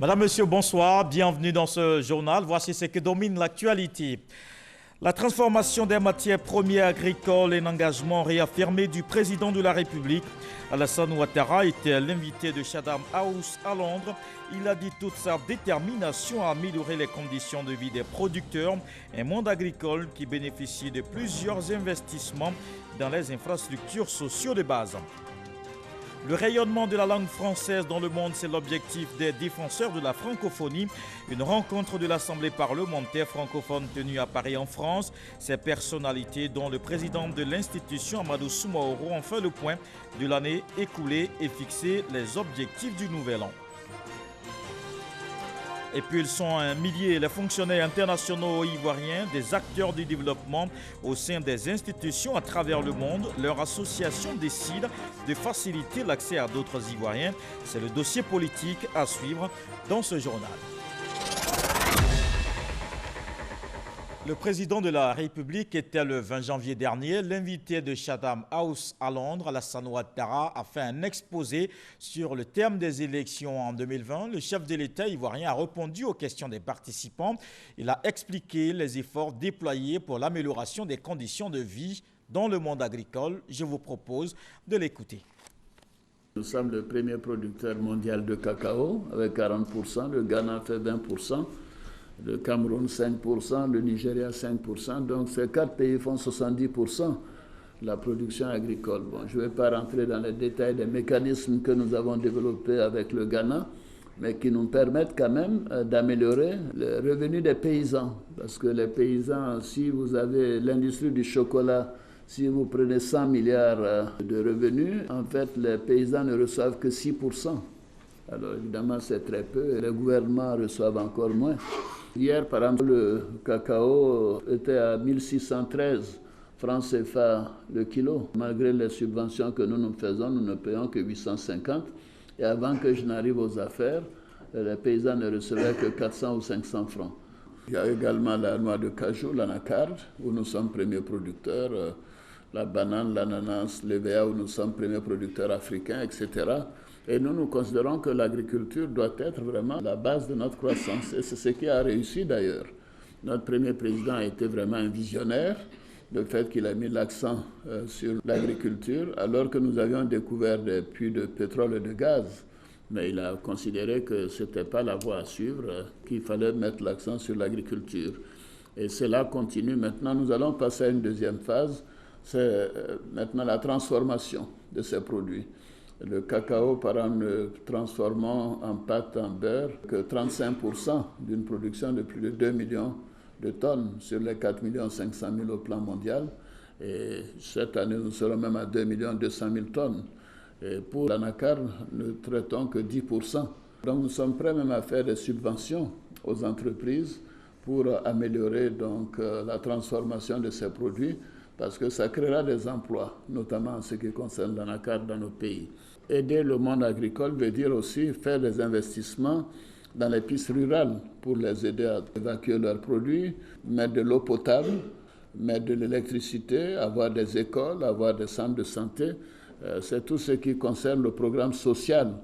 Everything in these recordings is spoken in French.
Madame, Monsieur, bonsoir. Bienvenue dans ce journal. Voici ce que domine l'actualité. La transformation des matières premières agricoles est un engagement réaffirmé du président de la République. Alassane Ouattara était l'invité de Chatham House à Londres. Il a dit toute sa détermination à améliorer les conditions de vie des producteurs, un monde agricole qui bénéficie de plusieurs investissements dans les infrastructures sociales de base. Le rayonnement de la langue française dans le monde, c'est l'objectif des défenseurs de la francophonie. Une rencontre de l'Assemblée parlementaire francophone tenue à Paris en France. Ces personnalités, dont le président de l'institution, Amadou Soumaoro, ont fait le point de l'année écoulée et fixé les objectifs du nouvel an. Et puis ils sont un millier, les fonctionnaires internationaux ivoiriens, des acteurs du développement au sein des institutions à travers le monde. Leur association décide de faciliter l'accès à d'autres Ivoiriens. C'est le dossier politique à suivre dans ce journal. Le président de la République était le 20 janvier dernier l'invité de Chatham House à Londres. Alassane Ouattara a fait un exposé sur le terme des élections en 2020. Le chef de l'État ivoirien a répondu aux questions des participants. Il a expliqué les efforts déployés pour l'amélioration des conditions de vie dans le monde agricole. Je vous propose de l'écouter. Nous sommes le premier producteur mondial de cacao avec 40%, le Ghana fait 20%. Le Cameroun 5%, le Nigeria 5%, donc ces quatre pays font 70% de la production agricole. Bon, je ne vais pas rentrer dans les détails des mécanismes que nous avons développés avec le Ghana, mais qui nous permettent quand même d'améliorer le revenu des paysans. Parce que les paysans, si vous avez l'industrie du chocolat, si vous prenez 100 milliards de revenus, en fait, les paysans ne reçoivent que 6%. Alors évidemment, c'est très peu et les gouvernements reçoivent encore moins. Hier, par exemple, le cacao était à 1613 francs CFA le kilo. Malgré les subventions que nous faisons, nous ne payons que 850. Et avant que je n'arrive aux affaires, les paysans ne recevaient que 400 ou 500 francs. Il y a également la noix de cajou, l'anacarde, où nous sommes premiers producteurs, la banane, l'ananas, l'EVA, où nous sommes premiers producteurs africains, etc. Et nous considérons que l'agriculture doit être vraiment la base de notre croissance. Et c'est ce qui a réussi d'ailleurs. Notre premier président a été vraiment un visionnaire, le fait qu'il a mis l'accent sur l'agriculture, alors que nous avions découvert des puits de pétrole et de gaz. Mais il a considéré que ce n'était pas la voie à suivre, qu'il fallait mettre l'accent sur l'agriculture. Et cela continue. Maintenant, nous allons passer à une deuxième phase, c'est maintenant la transformation de ces produits. Le cacao, par exemple, ne transformons en pâte, en beurre, que 35% d'une production de plus de 2 millions de tonnes sur les 4 500 000 au plan mondial. Et cette année, nous serons même à 2 200 000 tonnes. Et pour l'anacarde, nous ne traitons que 10%. Donc nous sommes prêts même à faire des subventions aux entreprises pour améliorer donc, la transformation de ces produits, parce que ça créera des emplois, notamment en ce qui concerne l'anacarde dans nos pays. Aider le monde agricole veut dire aussi faire des investissements dans les pistes rurales pour les aider à évacuer leurs produits, mettre de l'eau potable, mettre de l'électricité, avoir des écoles, avoir des centres de santé. C'est tout ce qui concerne le programme social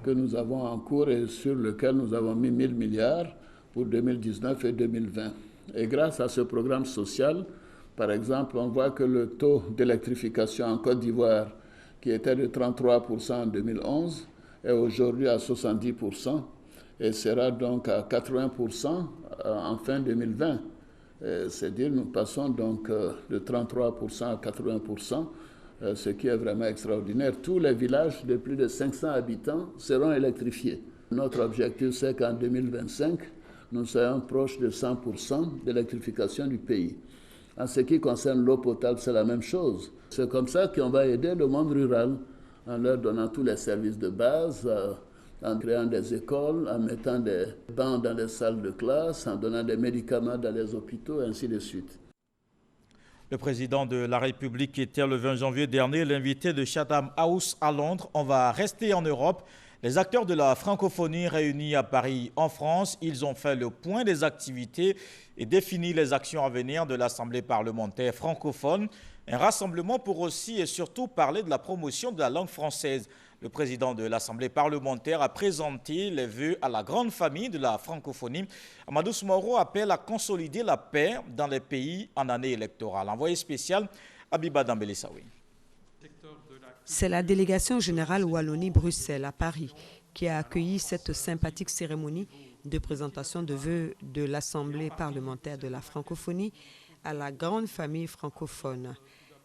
que nous avons en cours et sur lequel nous avons mis 1 000 milliards pour 2019 et 2020. Et grâce à ce programme social, par exemple, on voit que le taux d'électrification en Côte d'Ivoire, qui était de 33% en 2011, est aujourd'hui à 70% et sera donc à 80% en fin 2020. C'est-à-dire nous passons donc de 33% à 80%, ce qui est vraiment extraordinaire. Tous les villages de plus de 500 habitants seront électrifiés. Notre objectif, c'est qu'en 2025, nous soyons proches de 100% d'électrification du pays. En ce qui concerne l'eau potable, c'est la même chose. C'est comme ça qu'on va aider le monde rural, en leur donnant tous les services de base, en créant des écoles, en mettant des bancs dans les salles de classe, en donnant des médicaments dans les hôpitaux, et ainsi de suite. Le président de la République était le 20 janvier dernier l'invité de Chatham House à Londres. On va rester en Europe. Les acteurs de la francophonie réunis à Paris en France, ils ont fait le point des activités et défini les actions à venir de l'Assemblée parlementaire francophone. Un rassemblement pour aussi et surtout parler de la promotion de la langue française. Le président de l'Assemblée parlementaire a présenté les vœux à la grande famille de la francophonie. Amadou Soumaoro appelle à consolider la paix dans les pays en année électorale. Envoyé spécial, Abiba Dambélé-Saoui. C'est la délégation générale Wallonie-Bruxelles à Paris qui a accueilli cette sympathique cérémonie de présentation de vœux de l'Assemblée parlementaire de la francophonie à la grande famille francophone,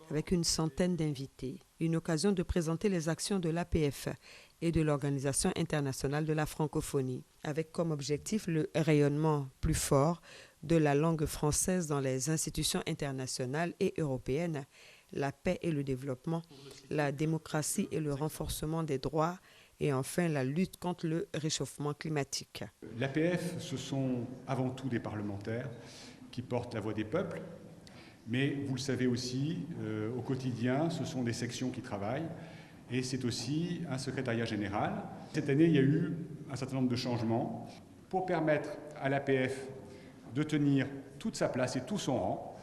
avec une centaine d'invités. Une occasion de présenter les actions de l'APF et de l'Organisation internationale de la francophonie, avec comme objectif le rayonnement plus fort de la langue française dans les institutions internationales et européennes, la paix et le développement, la démocratie et le renforcement des droits, et enfin la lutte contre le réchauffement climatique. L'APF, ce sont avant tout des parlementaires qui portent la voix des peuples, mais vous le savez aussi, au quotidien, ce sont des sections qui travaillent, et c'est aussi un secrétariat général. Cette année, il y a eu un certain nombre de changements pour permettre à l'APF de tenir toute sa place et tout son rang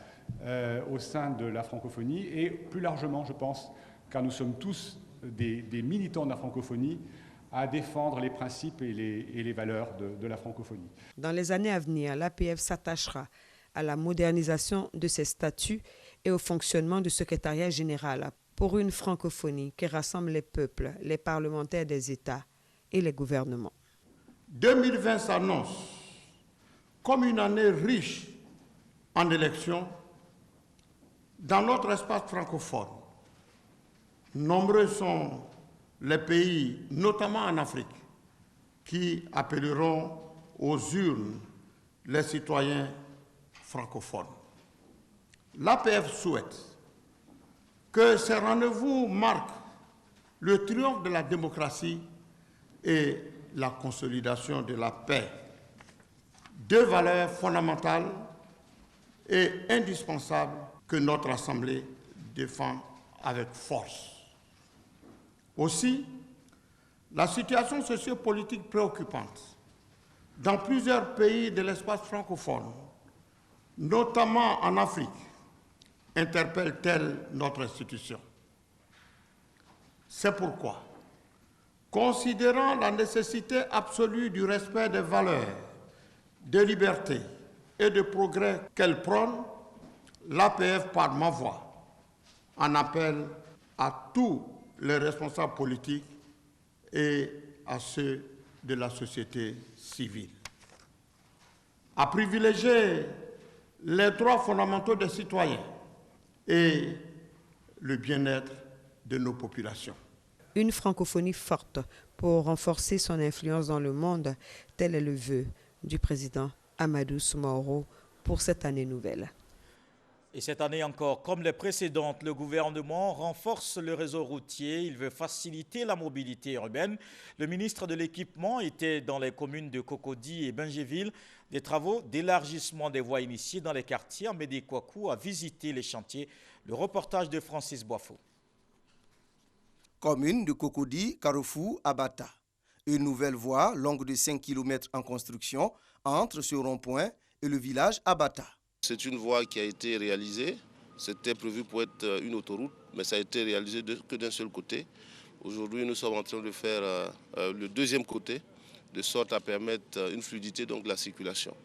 au sein de la francophonie, et plus largement, je pense, car nous sommes tous des militants de la francophonie, à défendre les principes et les valeurs de la francophonie. Dans les années à venir, l'APF s'attachera à la modernisation de ses statuts et au fonctionnement du secrétariat général pour une francophonie qui rassemble les peuples, les parlementaires des États et les gouvernements. 2020 s'annonce comme une année riche en élections dans notre espace francophone. Nombreux sont les pays, notamment en Afrique, qui appelleront aux urnes les citoyens francophones. L'APF souhaite que ces rendez-vous marquent le triomphe de la démocratie et la consolidation de la paix, deux valeurs fondamentales et indispensables que notre Assemblée défend avec force. Aussi, la situation sociopolitique préoccupante dans plusieurs pays de l'espace francophone, notamment en Afrique, interpelle-t-elle notre institution. C'est pourquoi, considérant la nécessité absolue du respect des valeurs, de liberté et de progrès qu'elle prône, l'APF, par ma voix, en appelle à tous les responsables politiques et à ceux de la société civile à privilégier les droits fondamentaux des citoyens et le bien-être de nos populations. Une francophonie forte pour renforcer son influence dans le monde, tel est le vœu du président Amadou Soumaoro pour cette année nouvelle. Et cette année encore, comme les précédentes, le gouvernement renforce le réseau routier. Il veut faciliter la mobilité urbaine. Le ministre de l'Équipement était dans les communes de Cocody et Bingéville. Des travaux d'élargissement des voies initiés dans les quartiers Amédée-Kouakou a visité les chantiers. Le reportage de Francis Boifo. Commune de Cocody, Carrefour, Abata. Une nouvelle voie longue de 5 km en construction entre ce rond-point et le village Abata. C'est une voie qui a été réalisée. C'était prévu pour être une autoroute, mais ça a été réalisé que d'un seul côté. Aujourd'hui, nous sommes en train de faire le deuxième côté, de sorte à permettre une fluidité donc, de la circulation.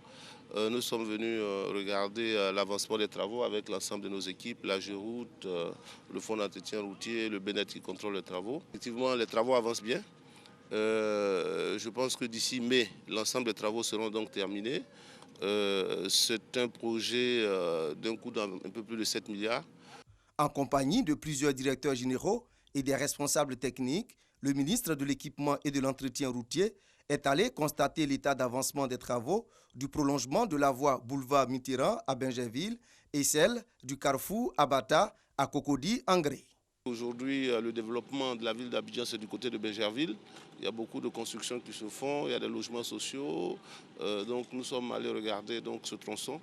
Nous sommes venus regarder l'avancement des travaux avec l'ensemble de nos équipes, la Géroute, le fonds d'entretien routier, le BNET qui contrôle les travaux. Effectivement, les travaux avancent bien. Je pense que d'ici mai, l'ensemble des travaux seront donc terminés. C'est un projet d'un coût d'un peu plus de 7 milliards. En compagnie de plusieurs directeurs généraux et des responsables techniques, le ministre de l'Équipement et de l'Entretien routier est allé constater l'état d'avancement des travaux du prolongement de la voie boulevard Mitterrand à Bingéville et celle du carrefour Abata à Cocody-Angré. Aujourd'hui, le développement de la ville d'Abidjan, c'est du côté de Bingéville. Il y a beaucoup de constructions qui se font, il y a des logements sociaux. Donc nous sommes allés regarder donc, ce tronçon,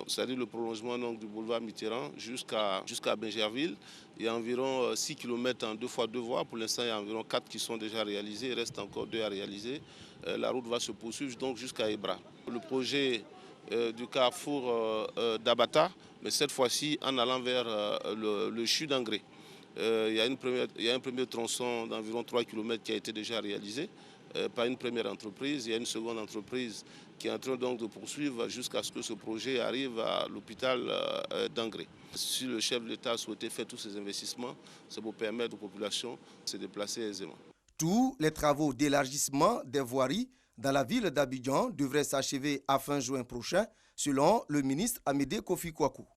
c'est-à-dire le prolongement donc, du boulevard Mitterrand jusqu'à Bingéville. Il y a environ 6 km en 2x2 voies. Pour l'instant, il y a environ 4 qui sont déjà réalisés. Il reste encore 2 à réaliser. La route va se poursuivre donc jusqu'à Ebra. Le projet du carrefour d'Abata, mais cette fois-ci en allant vers le CHU d'Angré. Il y a un premier tronçon d'environ 3 km qui a été déjà réalisé par une première entreprise. Il y a une seconde entreprise qui est en train donc de poursuivre jusqu'à ce que ce projet arrive à l'hôpital d'Angré. Si le chef de l'État souhaitait faire tous ces investissements, c'est pour permettre aux populations de se déplacer aisément. Tous les travaux d'élargissement des voiries dans la ville d'Abidjan devraient s'achever à fin juin prochain, selon le ministre Amédée Kofi Kouakou.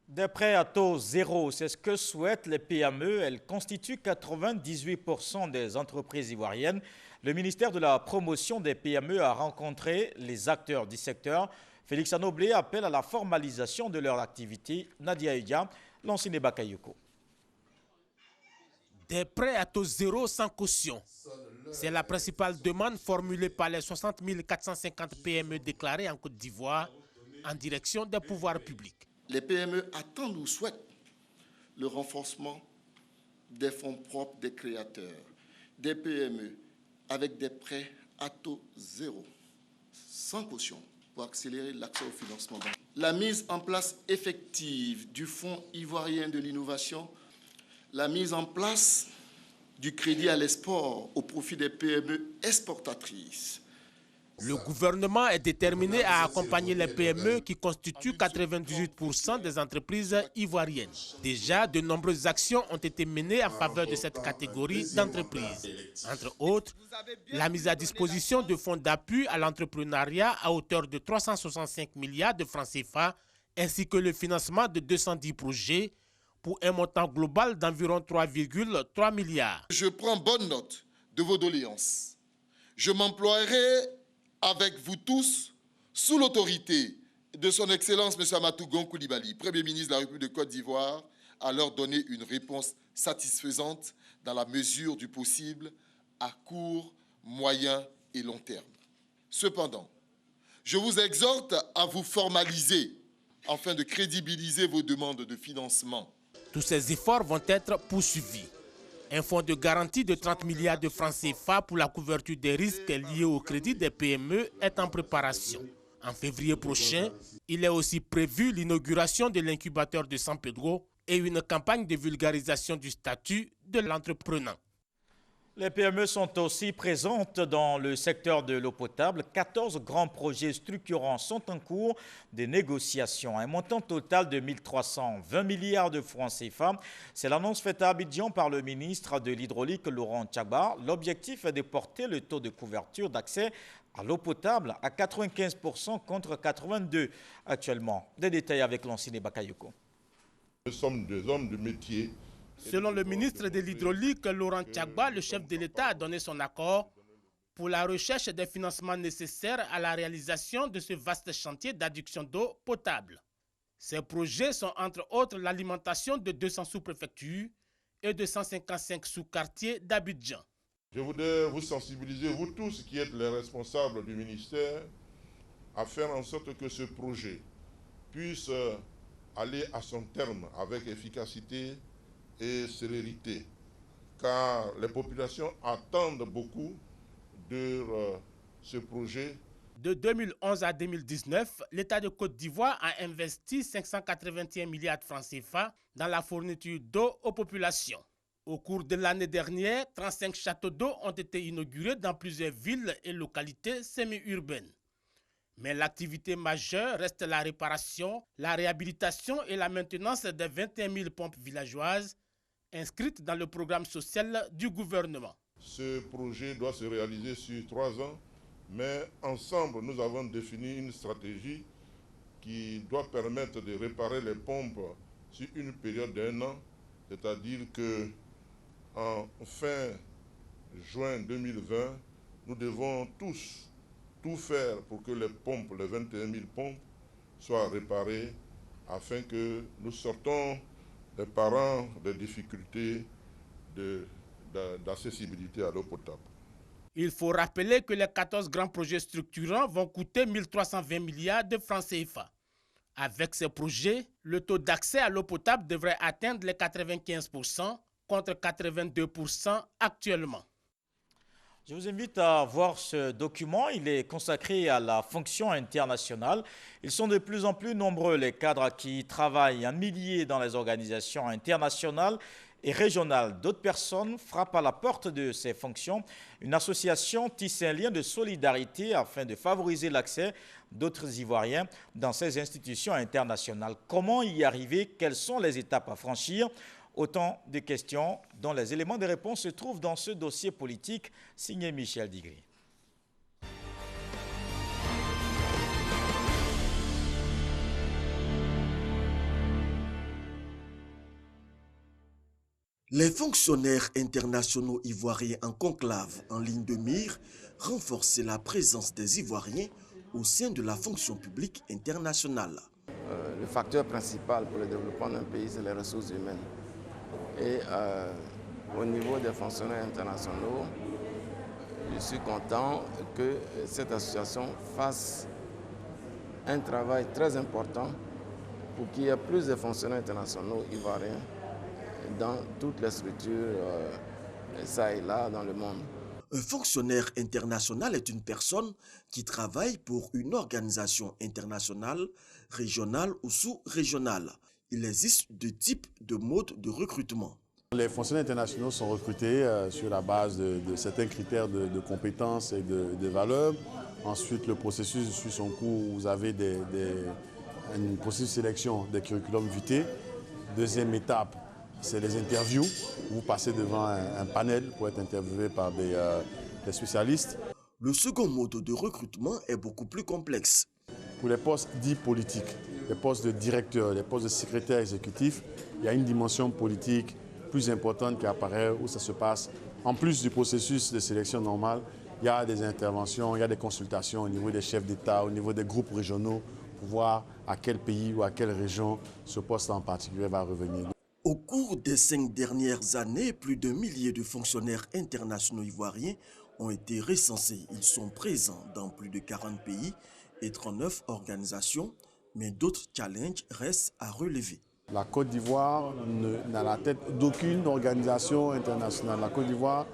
Des prêts à taux zéro, c'est ce que souhaitent les PME. Elles constituent 98% des entreprises ivoiriennes. Le ministère de la promotion des PME a rencontré les acteurs du secteur. Félix Anoblé appelle à la formalisation de leur activité. Nadia Edia, Lansine Bakayoko. Des prêts à taux zéro sans caution. C'est la principale demande formulée par les 60 450 PME déclarées en Côte d'Ivoire en direction des pouvoirs publics. Les PME attendent ou souhaitent le renforcement des fonds propres des créateurs, des PME avec des prêts à taux zéro, sans caution, pour accélérer l'accès au financement bancaire. La mise en place effective du Fonds ivoirien de l'innovation, la mise en place du crédit à l'export au profit des PME exportatrices. Le gouvernement est déterminé à accompagner les PME qui constituent 98% des entreprises ivoiriennes. Déjà, de nombreuses actions ont été menées en faveur de cette catégorie d'entreprises. Entre autres, la mise à disposition de fonds d'appui à l'entrepreneuriat à hauteur de 365 milliards de francs CFA, ainsi que le financement de 210 projets pour un montant global d'environ 3,3 milliards. Je prends bonne note de vos doléances. Je m'emploierai avec vous tous, sous l'autorité de son Excellence M. Amatou Gon Coulibaly, Premier ministre de la République de Côte d'Ivoire, à leur donner une réponse satisfaisante dans la mesure du possible à court, moyen et long terme. Cependant, je vous exhorte à vous formaliser afin de crédibiliser vos demandes de financement. Tous ces efforts vont être poursuivis. Un fonds de garantie de 30 milliards de francs CFA pour la couverture des risques liés au crédit des PME est en préparation. En février prochain, il est aussi prévu l'inauguration de l'incubateur de San Pedro et une campagne de vulgarisation du statut de l'entrepreneur. Les PME sont aussi présentes dans le secteur de l'eau potable. 14 grands projets structurants sont en cours de négociation. Un montant total de 1 320 milliards de francs CFA. C'est l'annonce faite à Abidjan par le ministre de l'Hydraulique, Laurent Tchagba. L'objectif est de porter le taux de couverture d'accès à l'eau potable à 95% contre 82% actuellement. Des détails avec Lansine Bakayoko. Nous sommes des hommes de métier. Selon le ministre de l'Hydraulique, Laurent Tchagba, le chef de l'État a donné son accord pour la recherche des financements nécessaires à la réalisation de ce vaste chantier d'adduction d'eau potable. Ces projets sont entre autres l'alimentation de 200 sous-préfectures et de 155 sous-quartiers d'Abidjan. Je voudrais vous sensibiliser, vous tous qui êtes les responsables du ministère, à faire en sorte que ce projet puisse aller à son terme avec efficacité et célérité, car les populations attendent beaucoup de ce projet. De 2011 à 2019, l'État de Côte d'Ivoire a investi 581 milliards de francs CFA dans la fourniture d'eau aux populations. Au cours de l'année dernière, 35 châteaux d'eau ont été inaugurés dans plusieurs villes et localités semi-urbaines. Mais l'activité majeure reste la réparation, la réhabilitation et la maintenance des 21 000 pompes villageoises inscrites dans le programme social du gouvernement. Ce projet doit se réaliser sur 3 ans, mais ensemble, nous avons défini une stratégie qui doit permettre de réparer les pompes sur une période d'1 an, c'est-à-dire qu'en fin juin 2020, nous devons tous tout faire pour que les pompes, les 21 000 pompes, soient réparées afin que nous sortons les parents des difficultés d'accessibilité à l'eau potable. Il faut rappeler que les 14 grands projets structurants vont coûter 1 320 milliards de francs CFA. Avec ces projets, le taux d'accès à l'eau potable devrait atteindre les 95% contre 82% actuellement. Je vous invite à voir ce document. Il est consacré à la fonction internationale. Ils sont de plus en plus nombreux, les cadres qui travaillent en milliers dans les organisations internationales et régionales. D'autres personnes frappent à la porte de ces fonctions. Une association tisse un lien de solidarité afin de favoriser l'accès d'autres Ivoiriens dans ces institutions internationales. Comment y arriver? Quelles sont les étapes à franchir? Autant de questions dont les éléments de réponse se trouvent dans ce dossier politique signé Michel Digri. Les fonctionnaires internationaux ivoiriens en conclave en ligne de mire renforcent la présence des Ivoiriens au sein de la fonction publique internationale. Le facteur principal pour le développement d'un pays, c'est les ressources humaines. Et au niveau des fonctionnaires internationaux, je suis content que cette association fasse un travail très important pour qu'il y ait plus de fonctionnaires internationaux ivoiriens dans toutes les structures, ça et là, dans le monde. Un fonctionnaire international est une personne qui travaille pour une organisation internationale, régionale ou sous-régionale. Il existe deux types de modes de recrutement. Les fonctionnaires internationaux sont recrutés sur la base de certains critères de compétences et de valeurs. Ensuite, le processus suit son cours. Vous avez un processus de sélection des curriculums vitae. Deuxième étape, c'est les interviews. Vous passez devant un panel pour être interviewé par des spécialistes. Le second mode de recrutement est beaucoup plus complexe. Pour les postes dits politiques, les postes de directeur, les postes de secrétaire exécutif, il y a une dimension politique plus importante qui apparaît où ça se passe. En plus du processus de sélection normal, il y a des interventions, il y a des consultations au niveau des chefs d'État, au niveau des groupes régionaux, pour voir à quel pays ou à quelle région ce poste en particulier va revenir. Au cours des 5 dernières années, plus de milliers de fonctionnaires internationaux ivoiriens ont été recensés. Ils sont présents dans plus de 40 pays et 39 organisations, mais d'autres challenges restent à relever. La Côte d'Ivoire n'a la tête d'aucune organisation internationale. La Côte d'Ivoire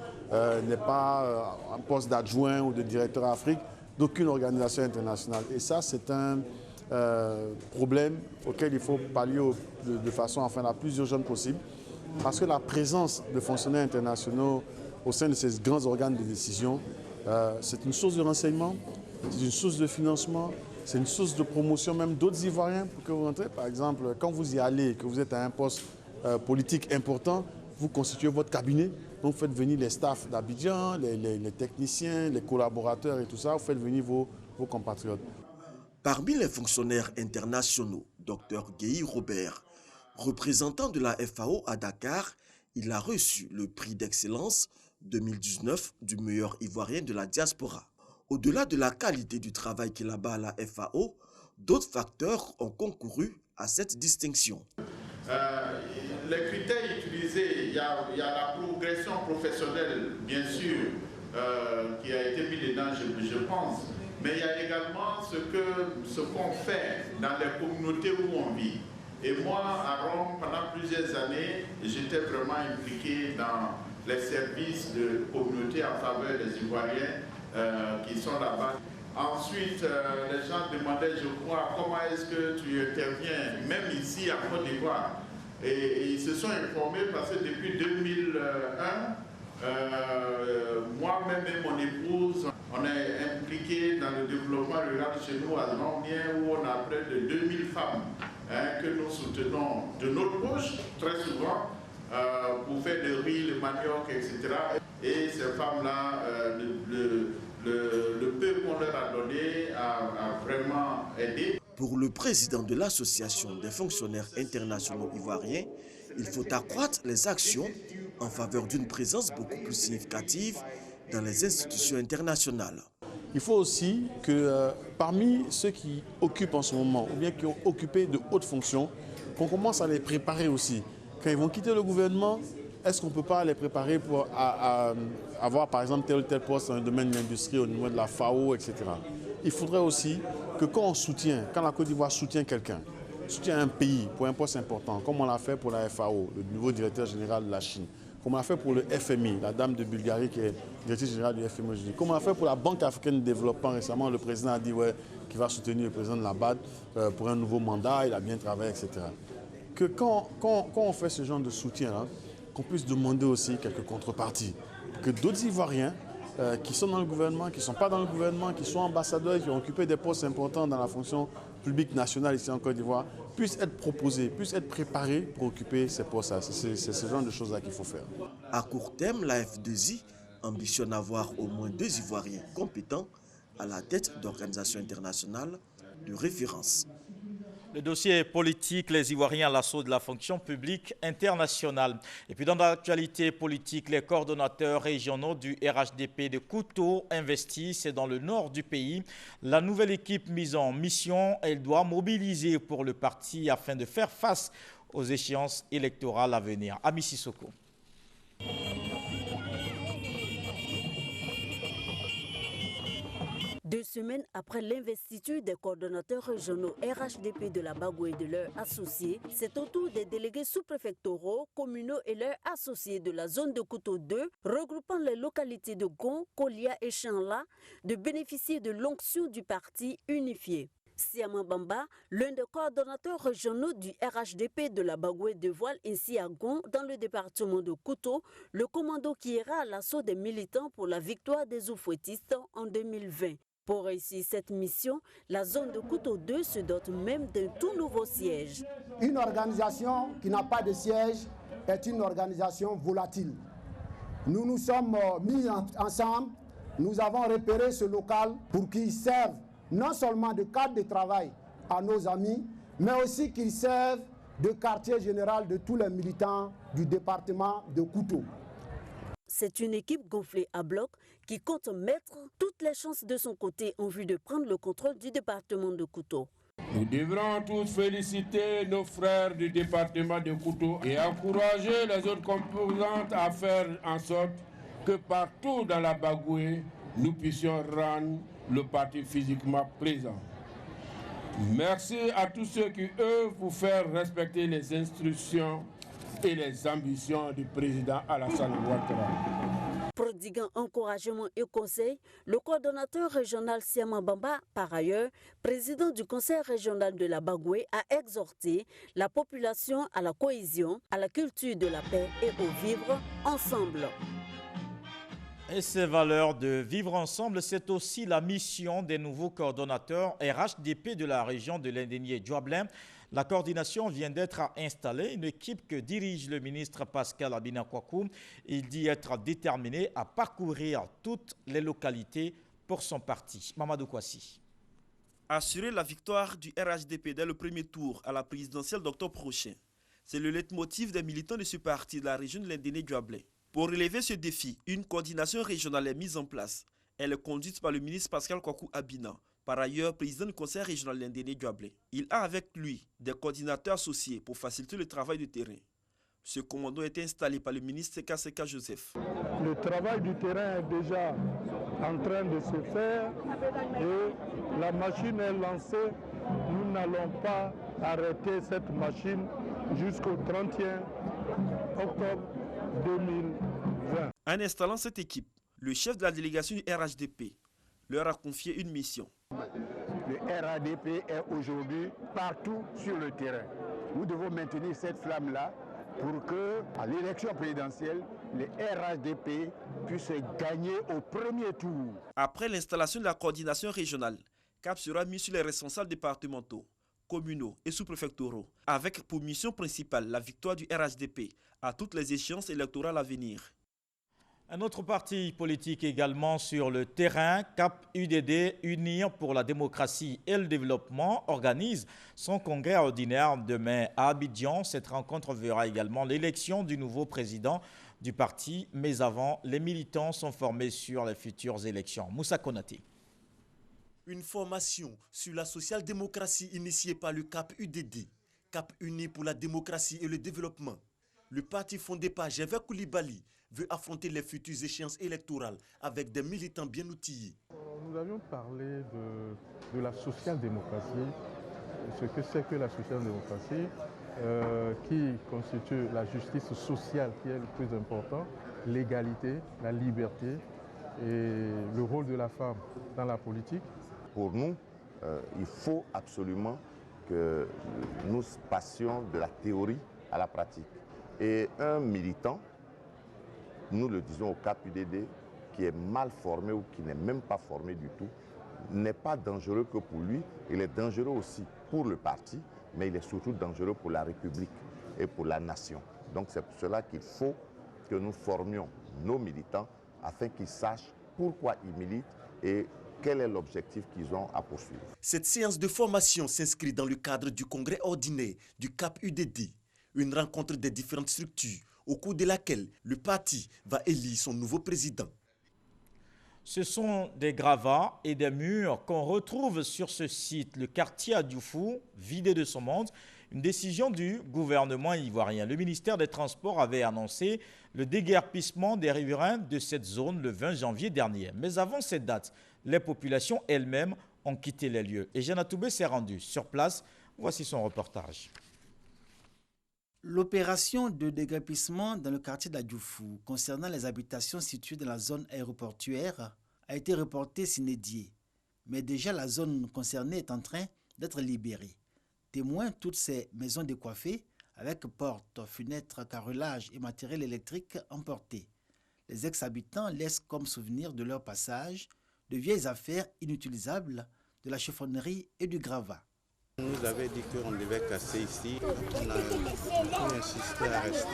n'est pas un poste d'adjoint ou de directeur Afrique d'aucune organisation internationale. Et ça, c'est un problème auquel il faut pallier de façon la plus urgente possible. Parce que la présence de fonctionnaires internationaux au sein de ces grands organes de décision, c'est une source de renseignement, c'est une source de financement, c'est une source de promotion même d'autres Ivoiriens pour que vous rentrez. Par exemple, quand vous y allez, que vous êtes à un poste politique important, vous constituez votre cabinet, donc vous faites venir les staffs d'Abidjan, les techniciens, les collaborateurs et tout ça, vous faites venir vos compatriotes. Parmi les fonctionnaires internationaux, Dr Guéhi Robert, représentant de la FAO à Dakar, il a reçu le prix d'excellence 2019 du meilleur Ivoirien de la diaspora. Au-delà de la qualité du travail qu'il abat à la FAO, d'autres facteurs ont concouru à cette distinction. Les critères utilisés, il y a la progression professionnelle, bien sûr, qui a été mis dedans, je pense. Mais il y a également ce qu'on fait dans les communautés où on vit. Et moi, à Rome, pendant plusieurs années, j'étais vraiment impliqué dans les services de communauté en faveur des Ivoiriens qui sont là-bas. Ensuite, les gens demandaient, je crois, comment est-ce que tu interviens, même ici en Côte d'Ivoire. Et ils se sont informés parce que depuis 2001, moi-même et mon épouse, on est impliqués dans le développement rural chez nous à Lambien, où on a près de 2000 femmes que nous soutenons de notre poche, très souvent, pour faire le riz, le manioc, etc. Et ces femmes-là, le peu qu'on leur a donné a vraiment aidé. Pour le président de l'Association des fonctionnaires internationaux ivoiriens, il faut accroître les actions en faveur d'une présence beaucoup plus significative dans les institutions internationales. Il faut aussi que parmi ceux qui occupent en ce moment, ou bien qui ont occupé de hautes fonctions, qu'on commence à les préparer aussi. Quand ils vont quitter le gouvernement, est-ce qu'on ne peut pas les préparer pour avoir par exemple tel ou tel poste dans le domaine de l'industrie, au niveau de la FAO, etc. Il faudrait aussi que quand la Côte d'Ivoire soutient quelqu'un, soutient un pays pour un poste important, comme on l'a fait pour la FAO, le nouveau directeur général de la Chine, comme on l'a fait pour le FMI, la dame de Bulgarie qui est directrice générale du FMI, comme on l'a fait pour la Banque africaine de développement récemment, le président a dit qu'il va soutenir le président de la BAD pour un nouveau mandat, il a bien travaillé, etc. Que quand on fait ce genre de soutien, qu'on puisse demander aussi quelques contreparties. Que d'autres Ivoiriens qui sont dans le gouvernement, qui ne sont pas dans le gouvernement, qui sont ambassadeurs, qui ont occupé des postes importants dans la fonction publique nationale ici en Côte d'Ivoire, puissent être proposés, puissent être préparés pour occuper ces postes-là. C'est ce genre de choses-là qu'il faut faire. À court terme, la F2I ambitionne avoir au moins 2 Ivoiriens compétents à la tête d'organisations internationales de référence. Le dossier politique, les Ivoiriens à l'assaut de la fonction publique internationale. Et puis dans l'actualité politique, les coordonnateurs régionaux du RHDP de Kouto investissent dans le nord du pays. La nouvelle équipe mise en mission, elle doit mobiliser pour le parti afin de faire face aux échéances électorales à venir. Ami Sissoko. Deux semaines après l'investiture des coordonnateurs régionaux RHDP de la Bagoué et de leurs associés, c'est au tour des délégués sous-préfectoraux, communaux et leurs associés de la zone de Kouto 2, regroupant les localités de Gon, Kolia et Chanla, de bénéficier de l'onction du parti unifié. Siama Bamba, l'un des coordonnateurs régionaux du RHDP de la Bagoué, dévoile ainsi à Gon, dans le département de Kouto, le commando qui ira à l'assaut des militants pour la victoire des oufouettistes en 2020. Pour réussir cette mission, la zone de Kouto 2 se dote même d'un tout nouveau siège. Une organisation qui n'a pas de siège est une organisation volatile. Nous nous sommes mis ensemble, nous avons repéré ce local pour qu'il serve non seulement de cadre de travail à nos amis, mais aussi qu'il serve de quartier général de tous les militants du département de Kouto. C'est une équipe gonflée à bloc qui compte mettre toutes les chances de son côté en vue de prendre le contrôle du département de Kouto. Nous devrons tous féliciter nos frères du département de Kouto et encourager les autres composantes à faire en sorte que partout dans la Bagoué, nous puissions rendre le parti physiquement présent. Merci à tous ceux qui œuvrent pour faire respecter les instructions et les ambitions du président Alassane Ouattara. Prodiguant encouragement et conseil, le coordonnateur régional Siama Bamba, par ailleurs, président du conseil régional de la Bagoué, a exhorté la population à la cohésion, à la culture de la paix et au vivre ensemble. Et ces valeurs de vivre ensemble, c'est aussi la mission des nouveaux coordonnateurs RHDP de la région de l'Indénié-Djuablin. La coordination vient d'être installée, une équipe que dirige le ministre Pascal Abina-Kwakou. Il dit être déterminé à parcourir toutes les localités pour son parti. Mamadou Kwasi. Assurer la victoire du RHDP dès le premier tour à la présidentielle d'octobre prochain, c'est le leitmotiv des militants de ce parti de la région de l'Indénié-Djuablin. Pour relever ce défi, une coordination régionale est mise en place. Elle est conduite par le ministre Pascal Kwakou Abina, par ailleurs président du conseil régional l'Indénié-Djuablin. Il a avec lui des coordinateurs associés pour faciliter le travail de terrain. Ce commando est installé par le ministre Kaseka Joseph. Le travail du terrain est déjà en train de se faire et la machine est lancée. Nous n'allons pas arrêter cette machine jusqu'au 31 octobre 2020. En installant cette équipe, le chef de la délégation du RHDP leur a confié une mission. Le RHDP est aujourd'hui partout sur le terrain. Nous devons maintenir cette flamme-là pour que, à l'élection présidentielle, le RHDP puisse gagner au premier tour. Après l'installation de la coordination régionale, cap sera mis sur les responsables départementaux, communaux et sous-préfectoraux, avec pour mission principale la victoire du RHDP à toutes les échéances électorales à venir. Un autre parti politique également sur le terrain, CAP UDD, Unir pour la démocratie et le développement, organise son congrès ordinaire demain à Abidjan. Cette rencontre verra également l'élection du nouveau président du parti, mais avant, les militants sont formés sur les futures élections. Moussa Konaté. Une formation sur la social-démocratie initiée par le CAP UDD, CAP Uni pour la démocratie et le développement. Le parti fondé par Gervais Koulibaly veut affronter les futures échéances électorales avec des militants bien outillés. Nous avions parlé de la social-démocratie, ce que c'est que la social-démocratie, qui constitue la justice sociale qui est le plus important, l'égalité, la liberté et le rôle de la femme dans la politique. Pour nous, il faut absolument que nous passions de la théorie à la pratique. Et un militant, nous le disons au Cap UDD, qui est mal formé ou qui n'est même pas formé du tout, n'est pas dangereux que pour lui, il est dangereux aussi pour le parti, mais il est surtout dangereux pour la République et pour la nation. Donc c'est pour cela qu'il faut que nous formions nos militants afin qu'ils sachent pourquoi ils militent et quel est l'objectif qu'ils ont à poursuivre. Cette séance de formation s'inscrit dans le cadre du congrès ordinaire du Cap UDD, une rencontre des différentes structures au cours de laquelle le parti va élire son nouveau président. Ce sont des gravats et des murs qu'on retrouve sur ce site, le quartier Adioufou, vidé de son monde. Une décision du gouvernement ivoirien. Le ministère des Transports avait annoncé le déguerpissement des riverains de cette zone le 20 janvier dernier. Mais avant cette date, les populations elles-mêmes ont quitté les lieux. Et Jeanne Toubé s'est rendue sur place. Voici son reportage. L'opération de déguerpissement dans le quartier d'Adioufou concernant les habitations situées dans la zone aéroportuaire a été reportée sine die. Mais déjà la zone concernée est en train d'être libérée. Témoin toutes ces maisons décoiffées avec portes, fenêtres, carrelages et matériel électrique emportés. Les ex-habitants laissent comme souvenir de leur passage de vieilles affaires inutilisables, de la chiffonnerie et du gravat. On nous avait dit qu'on devait casser ici, on a insisté à rester.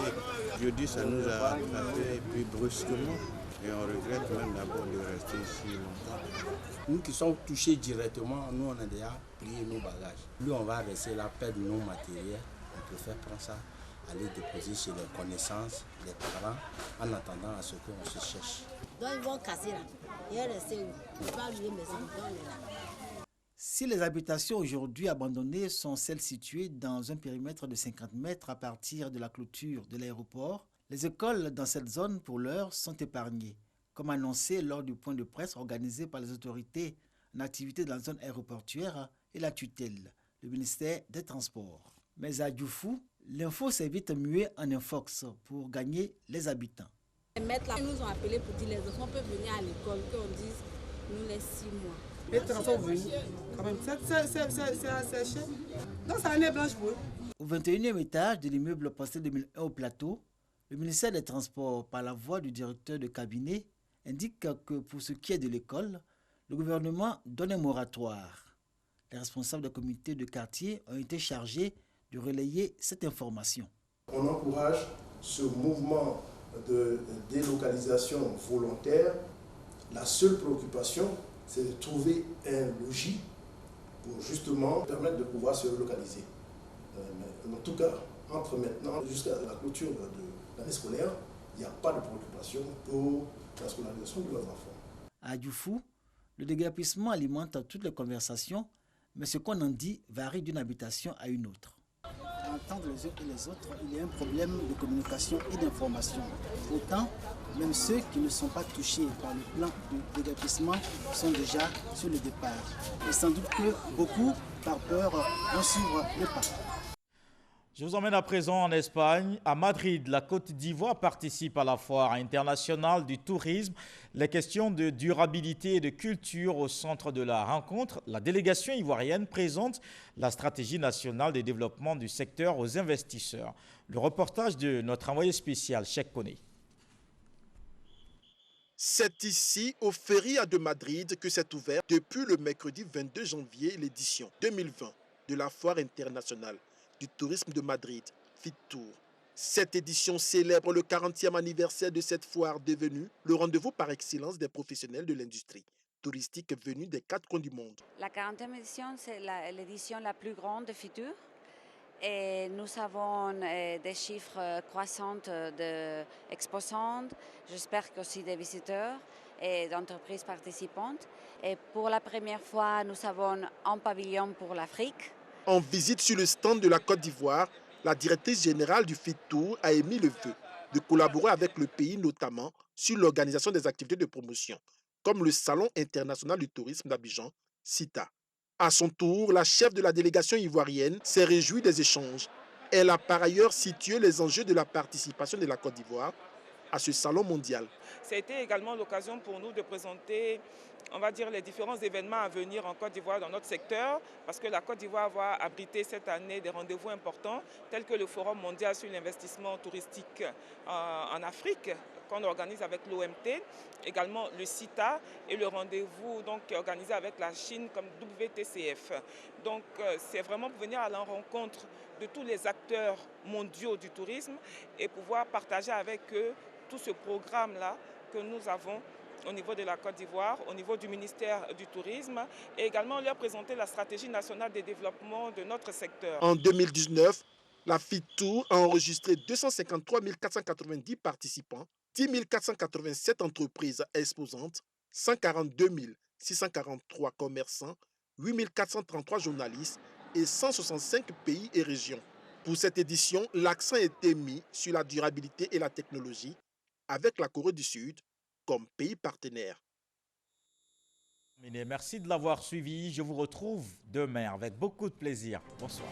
Jeudi, ça nous a attrapé, et puis brusquement, et on regrette même d'abord de rester ici longtemps. Nous qui sommes touchés directement, nous on a déjà plié nos bagages. Lui, on va rester là, perdre nos matériels. On préfère prendre ça, aller déposer chez les connaissances, les parents, en attendant à ce qu'on se cherche. Donc ils vont casser là. Il est resté où? Il va louer maison, donc il est là. Si les habitations aujourd'hui abandonnées sont celles situées dans un périmètre de 50 mètres à partir de la clôture de l'aéroport, les écoles dans cette zone, pour l'heure, sont épargnées, comme annoncé lors du point de presse organisé par les autorités en activité de la zone aéroportuaire et la tutelle, le ministère des Transports. Mais à Adioufou, l'info s'est vite muée en infox pour gagner les habitants. Les maîtres là, ils nous ont appelés pour dire les enfants peuvent venir à l'école, qu'on dise nous les 6 mois. Les transports venus, quand même, c'est assez cher. Donc ça en est blanche pour eux. Au 21e étage de l'immeuble posté 2001 au plateau, le ministère des Transports, par la voix du directeur de cabinet, indique que pour ce qui est de l'école, le gouvernement donne un moratoire. Les responsables des comités de quartier ont été chargés de relayer cette information. On encourage ce mouvement de délocalisation volontaire. La seule préoccupation, c'est de trouver un logis pour justement permettre de pouvoir se relocaliser. Mais en tout cas, entre maintenant jusqu'à la clôture de l'année scolaire, il n'y a pas de préoccupation pour la scolarisation de nos enfants. À Adioufou, le déguerpissement alimente toutes les conversations, mais ce qu'on en dit varie d'une habitation à une autre. Entendre les uns et les autres, il y a un problème de communication et d'information. Pourtant, même ceux qui ne sont pas touchés par le plan de déguerpissement sont déjà sur le départ. Et sans doute que beaucoup, par peur, vont suivre le pas. Je vous emmène à présent en Espagne. À Madrid, la Côte d'Ivoire participe à la foire internationale du tourisme. Les questions de durabilité et de culture au centre de la rencontre. La délégation ivoirienne présente la stratégie nationale de développement du secteur aux investisseurs. Le reportage de notre envoyé spécial, Cheikh Koné. C'est ici, au Feria de Madrid, que s'est ouvert depuis le mercredi 22 janvier l'édition 2020 de la foire internationale du tourisme de Madrid, FITOUR. Cette édition célèbre le 40e anniversaire de cette foire devenue le rendez-vous par excellence des professionnels de l'industrie touristique venus des 4 coins du monde. La 40e édition, c'est l'édition la plus grande de FITOUR. Et nous avons des chiffres croissants d'exposants, j'espère aussi des visiteurs et d'entreprises participantes. Et pour la première fois, nous avons un pavillon pour l'Afrique. En visite sur le stand de la Côte d'Ivoire, la directrice générale du FITOUR a émis le vœu de collaborer avec le pays, notamment sur l'organisation des activités de promotion, comme le Salon international du tourisme d'Abidjan, CITA. À son tour, la chef de la délégation ivoirienne s'est réjouie des échanges. Elle a par ailleurs situé les enjeux de la participation de la Côte d'Ivoire à ce salon mondial. Ça a été également l'occasion pour nous de présenter, on va dire, les différents événements à venir en Côte d'Ivoire dans notre secteur, parce que la Côte d'Ivoire va abriter cette année des rendez-vous importants, tels que le Forum mondial sur l'investissement touristique en Afrique, qu'on organise avec l'OMT, également le CITA et le rendez-vous donc organisé avec la Chine comme WTCF. Donc c'est vraiment pour venir à la rencontre de tous les acteurs mondiaux du tourisme et pouvoir partager avec eux tout ce programme-là que nous avons au niveau de la Côte d'Ivoire, au niveau du ministère du Tourisme, et également leur présenter la stratégie nationale de développement de notre secteur. En 2019, la FITOUR a enregistré 253 490 participants, 10 487 entreprises exposantes, 142 643 commerçants, 8 433 journalistes et 165 pays et régions. Pour cette édition, l'accent a été mis sur la durabilité et la technologie, avec la Corée du Sud comme pays partenaire. Merci de l'avoir suivi. Je vous retrouve demain avec beaucoup de plaisir. Bonsoir.